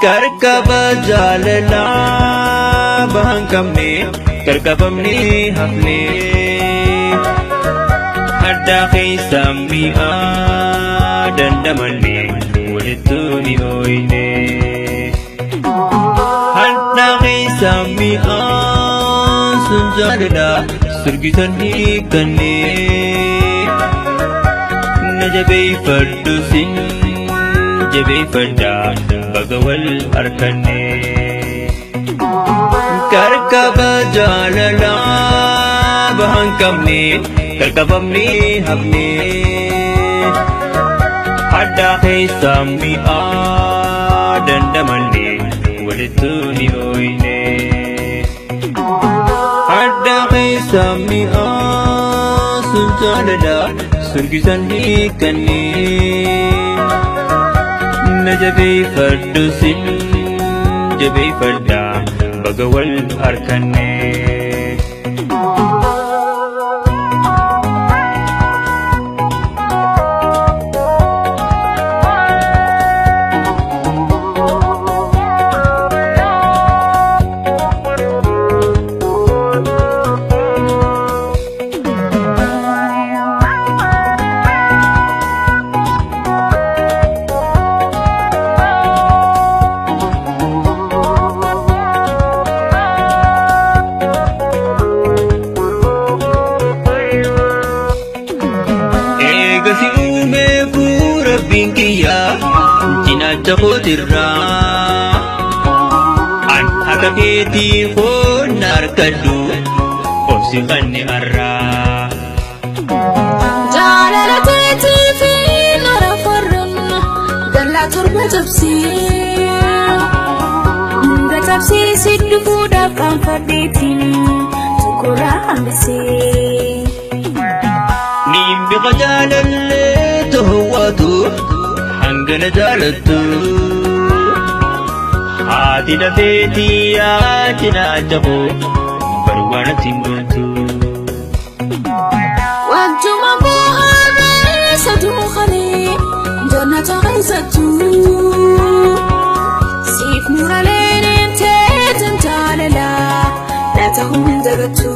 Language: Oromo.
Karkaba jaalala bahankamne karkabamne hafne hadda keessa mi'a dandamanne walittu ni oyne hadda keessa mi'a sun jaalala surgisan hiikanne na jabeeffadhu sin jabeeffadha bagawal arkanne karkaba jaalala bahankamne karkabamne hafne hadda keessa mi'a dandamanne walittu ni oyne hadda keessa mi'a sun jaalala surgisan hiikanne na jabeeffadhu sin jabeeffadha bagawal arkanne binkiya jinacha khotirra an akaketi khonar kadu osi khanni arra jalala tati fi nara farun dalla turba tapsi siddu fuda kan faditin tukura ambisi nimbi qajalalle tuhwatu hangana jalatu hadi dafeti atina jabu barwana tinguntu wajuma buhana satu khani jannata ghaizatu sif nuralene tetan talala la tahum dagatu